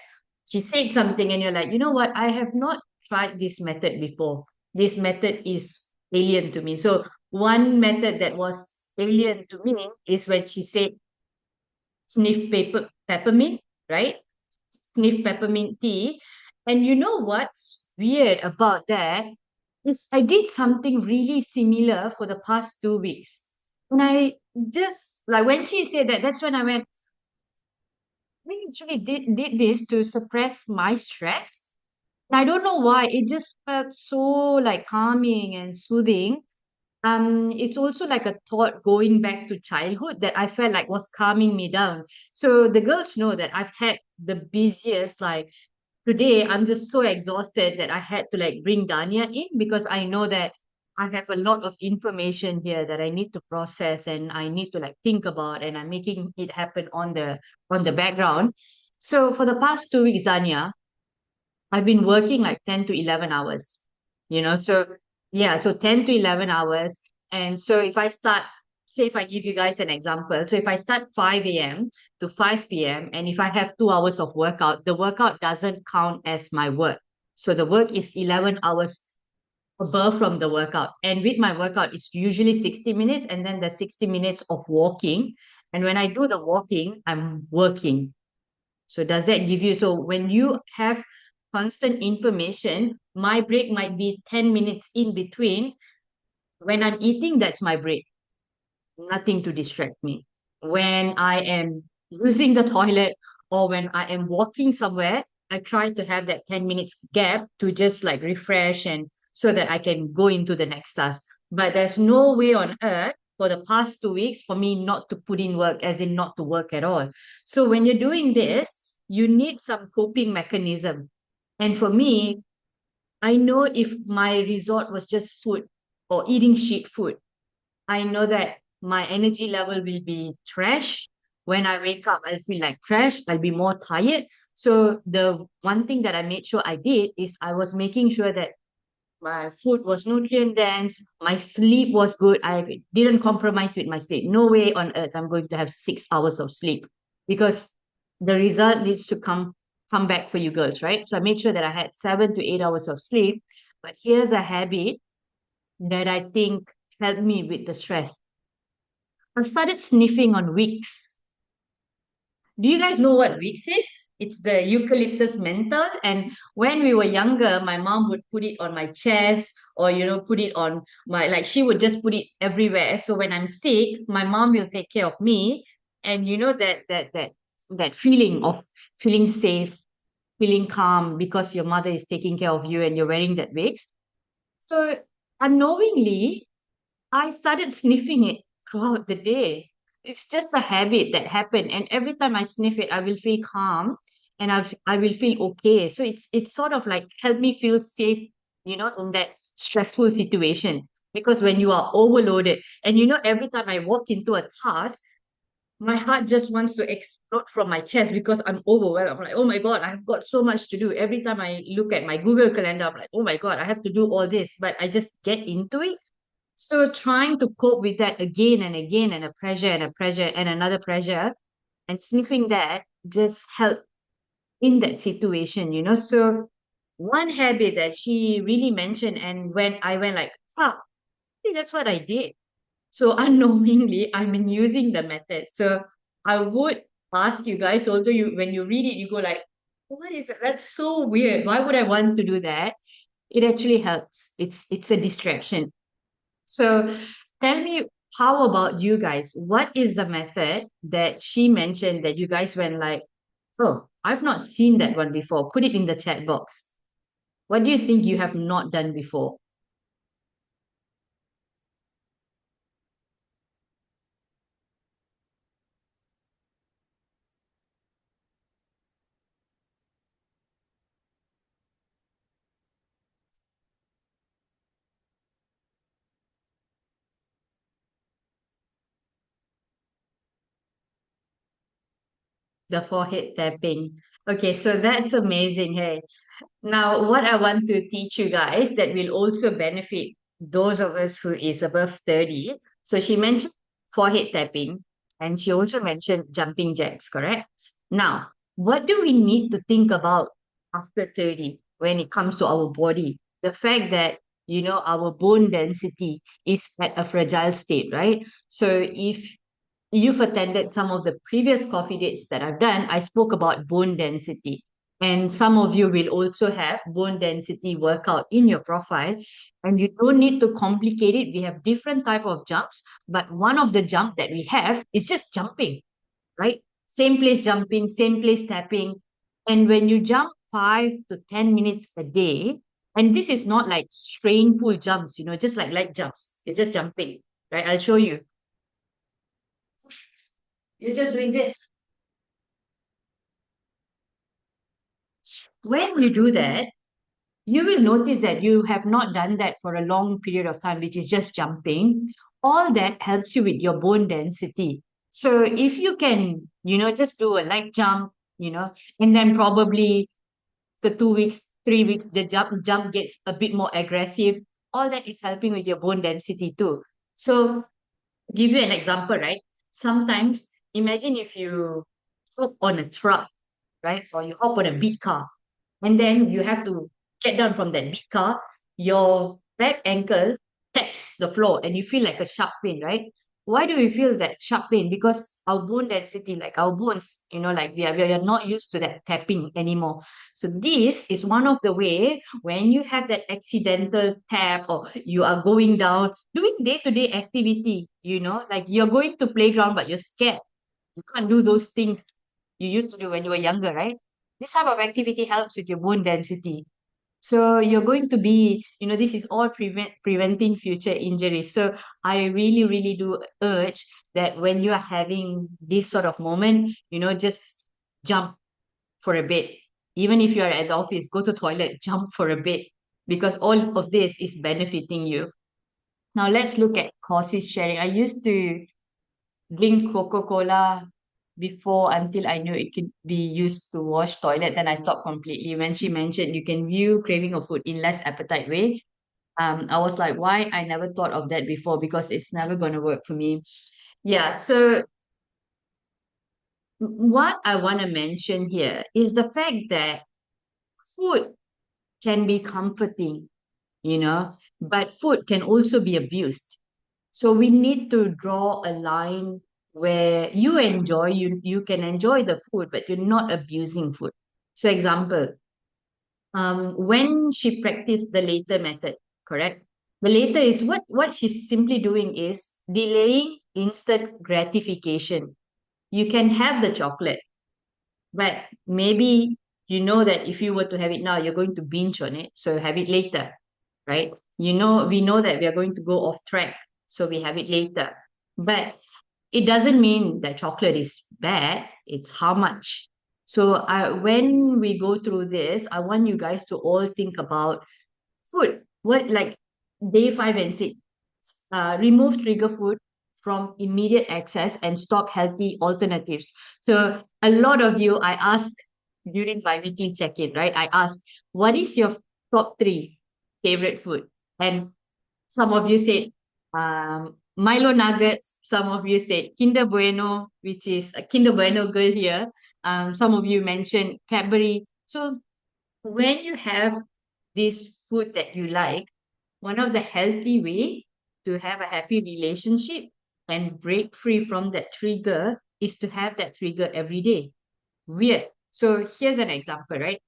she said something and you're like, you know what? I have not tried this method before. This method is alien to me. So one method that was alien to me is when she said peppermint, right? Sniff peppermint tea. And you know what's weird about that is I did something really similar for the past 2 weeks. And I just like when she said that, that's when I went, we actually did this to suppress my stress. I don't know why. It just felt so like calming and soothing. It's also like a thought going back to childhood that I felt like was calming me down. So the girls know that I've had the busiest, like today I'm just so exhausted that I had to like bring Dania in because I know that I have a lot of information here that I need to process and I need to like think about, and I'm making it happen on the background. So for the past 2 weeks, Dania, I've been working like 10 to 11 hours, so yeah, so 10 to 11 hours. And so if I start, say, if I give you guys an example, so if I start 5 a.m. to 5 p.m., and if I have 2 hours of workout, the workout doesn't count as my work. So the work is 11 hours above from the workout. And with my workout, it's usually 60 minutes and then the 60 minutes of walking. And when I do the walking, I'm working. So does that give you, so when you have constant information, my break might be 10 minutes in between. When I'm eating, that's my break. Nothing to distract me. When I am using the toilet or when I am walking somewhere, I try to have that 10 minutes gap to just like refresh and so that I can go into the next task. But there's no way on earth for the past 2 weeks for me not to put in work, as in not to work at all. So when you're doing this, you need some coping mechanism. And for me, I know if my resort was just food or eating sheet food, I know that my energy level will be trash. When I wake up, I'll feel like trash. I'll be more tired. So the one thing that I made sure I did is I was making sure that my food was nutrient dense, my sleep was good. I didn't compromise with my sleep. No way on earth I'm going to have 6 hours of sleep because the result needs to come back for you girls, right? So I made sure that I had 7 to 8 hours of sleep. But here's a habit that I think helped me with the stress. I started sniffing on wicks. Do you guys know what wicks is? It's the eucalyptus menthol. And when we were younger, my mom would put it on my chest or, put it on my, like, she would just put it everywhere. So when I'm sick, my mom will take care of me. And you know that feeling of feeling safe, feeling calm because your mother is taking care of you and you're wearing that wicks. So unknowingly, I started sniffing it throughout the day. It's just a habit that happened. And every time I sniff it, I will feel calm and I will feel okay. So it's sort of like helped me feel safe, in that stressful situation. Because when you are overloaded, and every time I walk into a task, my heart just wants to explode from my chest because I'm overwhelmed. I'm like, oh my God, I've got so much to do. Every time I look at my Google Calendar, I'm like, oh my God, I have to do all this. But I just get into it. So trying to cope with that again and again, and a pressure and another pressure, and sniffing that just helped in that situation. So one habit that she really mentioned, and when I went like, ah, I think that's what I did. So unknowingly, I've been using the method. So I would ask you guys, although you when you read it, you go like, what is it? That's so weird. Why would I want to do that? It actually helps. It's a distraction. So tell me, how about you guys? What is the method that she mentioned that you guys went like, oh, I've not seen that one before. Put it in the chat box. What do you think you have not done before? The forehead tapping. Okay, so that's amazing. Hey, now what I want to teach you guys that will also benefit those of us who is above 30. So she mentioned forehead tapping and she also mentioned jumping jacks, correct? Now, what do we need to think about after 30 when it comes to our body? The fact that our bone density is at a fragile state, right? So if you've attended some of the previous coffee dates that I've done, I spoke about bone density. And some of you will also have bone density workout in your profile. And you don't need to complicate it. We have different type of jumps, but one of the jump that we have is just jumping, right? Same place jumping, same place tapping. And when you jump 5 to 10 minutes a day, and this is not like strainful jumps, just like light jumps. You're just jumping, right? I'll show you. You're just doing this. When you do that, you will notice that you have not done that for a long period of time, which is just jumping. All that helps you with your bone density. So if you can, just do a light jump, and then probably the 2 weeks, 3 weeks, the jump gets a bit more aggressive. All that is helping with your bone density too. So give you an example, right? Sometimes imagine if you hop on a truck, right? Or you hop on a big car, and then you have to get down from that big car. Your back ankle taps the floor and you feel like a sharp pain, right? Why do we feel that sharp pain? Because our bone density, like our bones, like we are not used to that tapping anymore. So this is one of the way when you have that accidental tap or you are going down, doing day-to-day activity, like you're going to playground but you're scared. You can't do those things you used to do when you were younger, right? This type of activity helps with your bone density. So you're going to be, this is all preventing future injuries. So I really, really do urge that when you are having this sort of moment, just jump for a bit. Even if you are at the office, go to toilet, jump for a bit, because all of this is benefiting you. Now let's look at causes sharing. I used to drink Coca-Cola before until I knew it could be used to wash toilet. Then I stopped completely. When she mentioned you can view craving of food in less appetite way, I was like, why? I never thought of that before because it's never going to work for me. Yeah. So what I want to mention here is the fact that food can be comforting, but food can also be abused. So we need to draw a line where you can enjoy the food, but you're not abusing food. So example, when she practiced the later method, correct? The later is what she's simply doing is delaying instant gratification. You can have the chocolate, but maybe you know that if you were to have it now, you're going to binge on it. So have it later, right? We know that we are going to go off track. So we have it later. But it doesn't mean that chocolate is bad. It's how much. So when we go through this, I want you guys to all think about food. What like day 5 and 6? Remove trigger food from immediate access and stock healthy alternatives. So a lot of you, I asked during my weekly check-in, right? I asked, what is your top three favorite food? And some of you said Milo nuggets. Some of you said Kinder Bueno, which is a Kinder Bueno girl here. Some of you mentioned Cadbury. So when you have this food that you like, one of the healthy way to have a happy relationship and break free from that trigger is to have that trigger every day. Weird. So here's an example, right?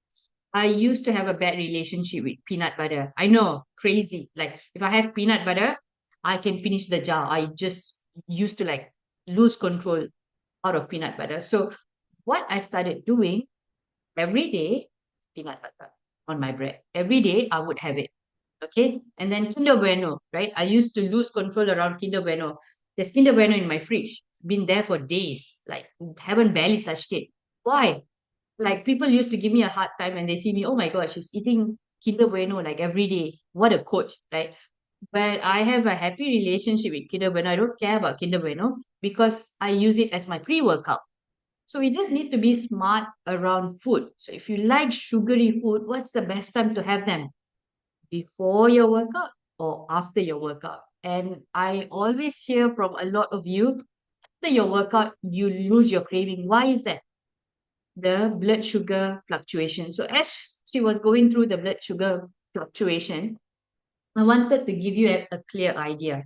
I used to have a bad relationship with peanut butter. I know, crazy. Like if I have peanut butter, I can finish the jar. I just used to like lose control out of peanut butter. So what I started doing every day, peanut butter on my bread. Every day I would have it. Okay. And then Kinder Bueno, right? I used to lose control around Kinder Bueno. There's Kinder Bueno in my fridge. Been there for days. Like haven't barely touched it. Why? Like people used to give me a hard time and they see me, oh my gosh, she's eating Kinder Bueno like every day. What a coach, right? But I have a happy relationship with Kinder Bueno. I don't care about Kinder Bueno because I use it as my pre-workout. So we just need to be smart around food. So if you like sugary food, what's the best time to have them? Before your workout or after your workout? And I always hear from a lot of you, after your workout, you lose your craving. Why is that? The blood sugar fluctuation. So as she was going through the blood sugar fluctuation, I wanted to give you a clear idea.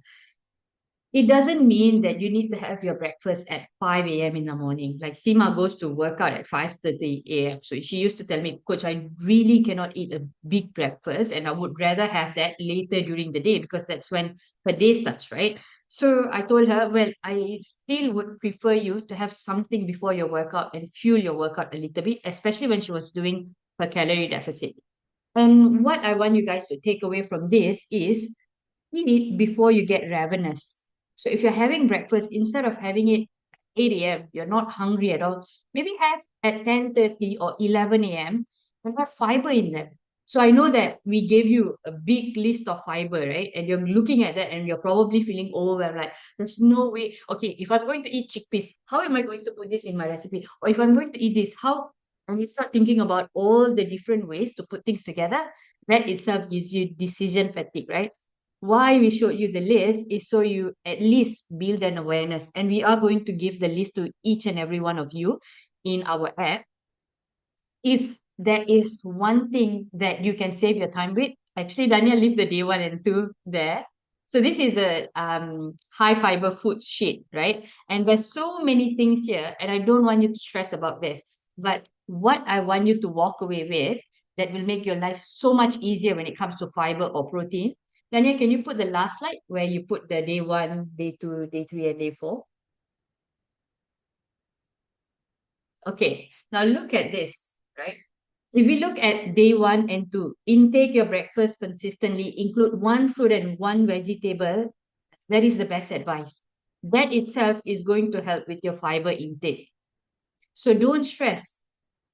it doesn't mean that you need to have your breakfast at 5 a.m. in the morning. Like Seema goes to work out at 5:30 a.m. So she used to tell me, Coach, I really cannot eat a big breakfast and I would rather have that later during the day because that's when her day starts, right? So I told her, well, I still would prefer you to have something before your workout and fuel your workout a little bit, especially when she was doing her calorie deficit. And what I want you guys to take away from this is eat before you get ravenous. So if you're having breakfast, instead of having it at 8 a.m., you're not hungry at all, maybe have at 10:30 or 11 a.m. and have fiber in there. So I know that we gave you a big list of fiber, right? And you're looking at that and you're probably feeling overwhelmed, like there's no way. Okay, if I'm going to eat chickpeas, how am I going to put this in my recipe? Or if I'm going to eat this, how? And you start thinking about all the different ways to put things together. That itself gives you decision fatigue, right? Why we showed you the list is so you at least build an awareness. And we are going to give the list to each and every one of you in our app. If there is one thing that you can save your time with, actually, Daniel, leave the day one and two there. So this is the high fiber food sheet, right? And there's so many things here, and I don't want you to stress about this. But what I want you to walk away with that will make your life so much easier when it comes to fiber or protein. Daniel, can you put the last slide where you put the day one, day two, day three, and day four? Okay, now look at this, right? If we look at day one and two, intake your breakfast consistently, include one fruit and one vegetable. That is the best advice. That itself is going to help with your fiber intake. So don't stress.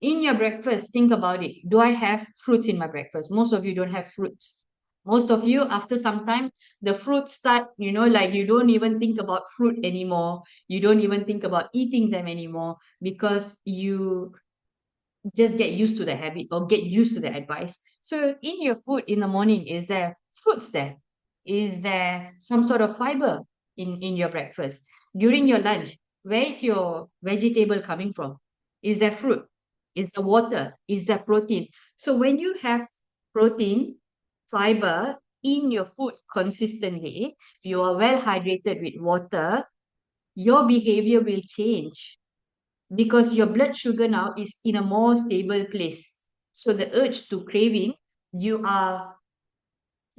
In your breakfast, think about it. Do I have fruits in my breakfast? Most of you don't have fruits. Most of you, after some time, the fruits start, like you don't even think about fruit anymore. You don't even think about eating them anymore because you just get used to the habit or get used to the advice. So in your food in the morning, is there fruits there? Is there some sort of fiber in your breakfast? During your lunch, where is your vegetable coming from? Is there fruit? Is there water? Is there protein? So when you have protein, fiber in your food consistently, if you are well hydrated with water, your behavior will change because your blood sugar now is in a more stable place. So the urge to craving, you are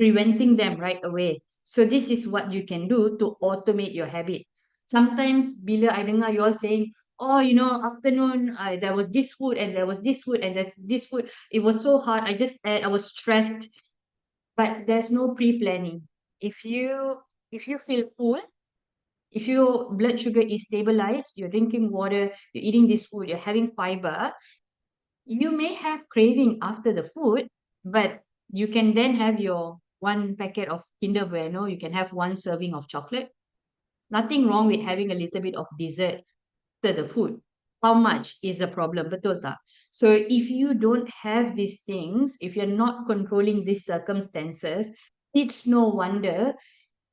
preventing them right away. So this is what you can do to automate your habit. Sometimes bila I dengar you all saying, oh, afternoon, there was this food and there was this food and there's this food. It was so hard. I was stressed, but there's no pre-planning. If you feel full, if your blood sugar is stabilized, you're drinking water, you're eating this food, you're having fiber, you may have craving after the food, but you can then have your one packet of Kinder Bueno, you can have one serving of chocolate. Nothing wrong with having a little bit of dessert after the food. How much is a problem, betul tak? So if you don't have these things, if you're not controlling these circumstances, it's no wonder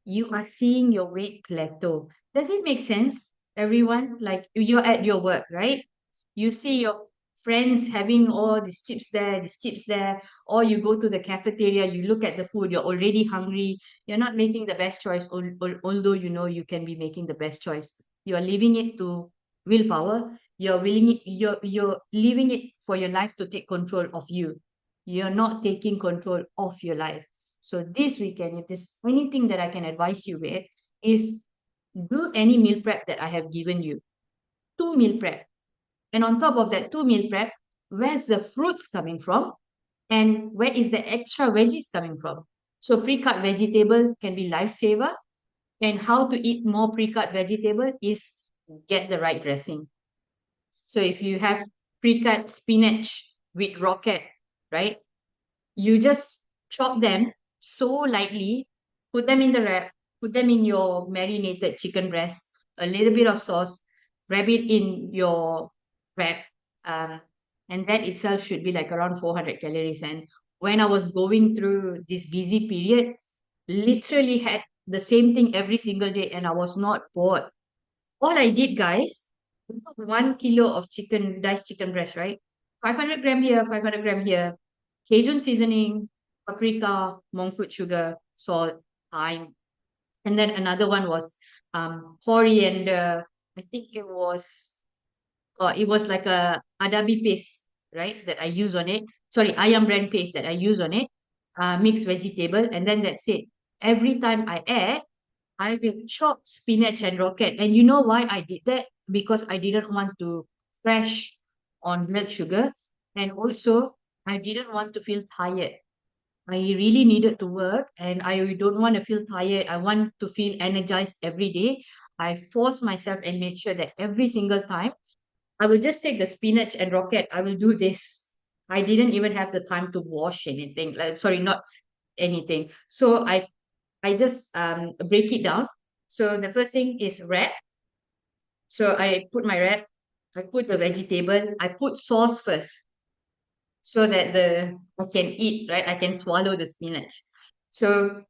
you are seeing your weight plateau. Does it make sense, everyone? Like you're at your work, right? You see your friends having all these chips there, or you go to the cafeteria, you look at the food, you're already hungry, you're not making the best choice, although you know you can be making the best choice. You're leaving it to willpower. You're leaving it for your life to take control of you. You're not taking control of your life. So this weekend, if there's anything that I can advise you with, is do any meal prep that I have given you. Two meal prep. And on top of that two meal prep, where's the fruits coming from? And where is the extra veggies coming from? So pre-cut vegetable can be lifesaver. And how to eat more pre-cut vegetable is get the right dressing. So if you have pre-cut spinach with rocket, right? You just chop them so lightly, put them in the wrap, put them in your marinated chicken breast, a little bit of sauce, wrap it in your wrap, um, and that itself should be like around 400 calories. And when I was going through this busy period, literally had the same thing every single day, and I was not bored. All I did, guys, I took 1 kilo of chicken, diced chicken breast, right? 500 gram here, 500 gram here, Cajun seasoning, paprika, monk fruit sugar, salt, thyme. And then another one was coriander. I think it was like a adabi paste, right? That I use on it. Sorry, ayam brand paste that I use on it. Mixed vegetable, and then that's it. Every time I add, I will chop spinach and rocket. And you know why I did that? Because I didn't want to crash on blood sugar. And also, I didn't want to feel tired. I really needed to work and I don't want to feel tired. I want to feel energized every day. I forced myself and made sure that every single time I will just take the spinach and rocket. I will do this. I didn't even have the time to wash anything. Like, sorry, not anything. So I just break it down. So the first thing is wrap. So I put my wrap. I put the vegetable. I put sauce first so that the I can eat, right? I can swallow the spinach. So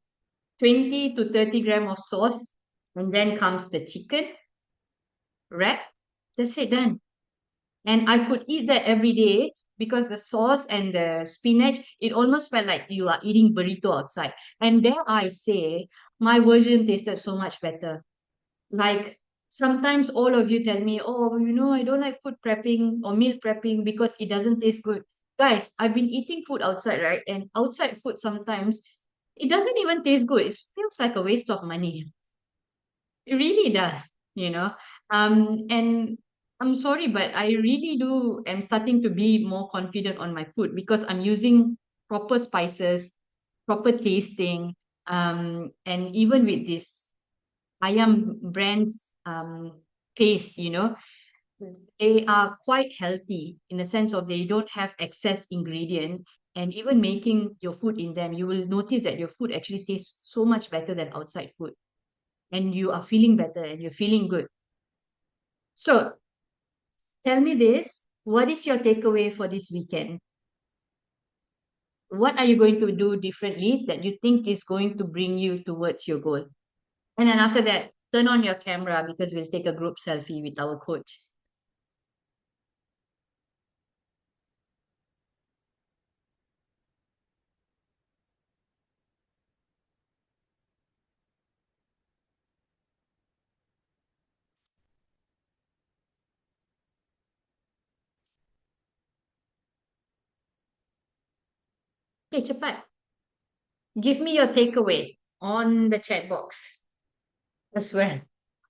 20 to 30 gram of sauce, and then comes the chicken wrap. That's it, done. And I could eat that every day because the sauce and the spinach, it almost felt like you are eating burrito outside. And dare I say, my version tasted so much better. Like sometimes all of you tell me, oh, I don't like food prepping or meal prepping because it doesn't taste good. Guys, I've been eating food outside, right? And outside food sometimes it doesn't even taste good. It feels like a waste of money. It really does, and I'm sorry, but I really do am starting to be more confident on my food because I'm using proper spices, proper tasting, and even with this ayam brands paste, they are quite healthy in the sense of they don't have excess ingredient. And even making your food in them, you will notice that your food actually tastes so much better than outside food, and you are feeling better and you're feeling good. So tell me this, what is your takeaway for this weekend? What are you going to do differently that you think is going to bring you towards your goal? And then after that, turn on your camera because we'll take a group selfie with our coach. Okay, cepat. Give me your takeaway on the chat box as well.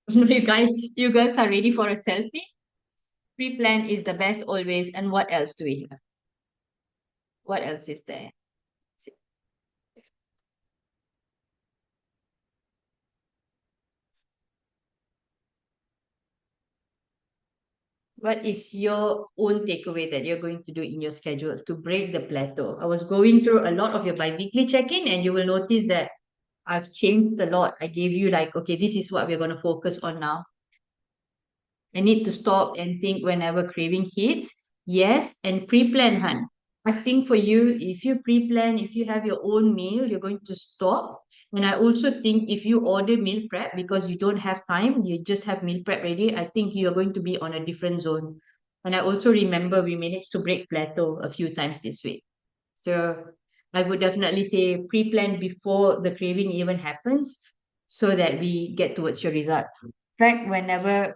You guys are ready for a selfie? Pre-plan is the best always. And what else do we have? What else is there? What is your own takeaway that you're going to do in your schedule to break the plateau? I was going through a lot of your bi-weekly check-in, and you will notice that I've changed a lot. I gave you like, okay, this is what we're going to focus on now. I need to stop and think whenever craving hits. Yes, and pre-plan, hun. I think for you, if you pre-plan, if you have your own meal, you're going to stop. And I also think if you order meal prep because you don't have time, you just have meal prep ready, I think you're going to be on a different zone. And I also remember we managed to break plateau a few times this week. So I would definitely say pre-plan before the craving even happens so that we get towards your result. Track whenever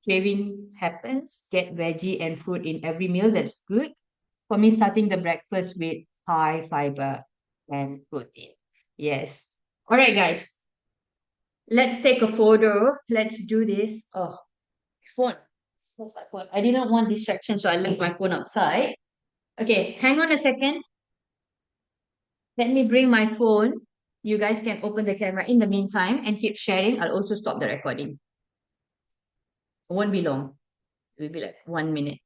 craving happens, get veggie and fruit in every meal. That's good. For me, starting the breakfast with high fiber and protein. Yes. All right, guys. Let's take a photo. Let's do this. Oh, phone. Where's my phone? I didn't want distraction, so I left my phone outside. Okay, hang on a second. Let me bring my phone. You guys can open the camera in the meantime and keep sharing. I'll also stop the recording. It won't be long. It will be like 1 minute.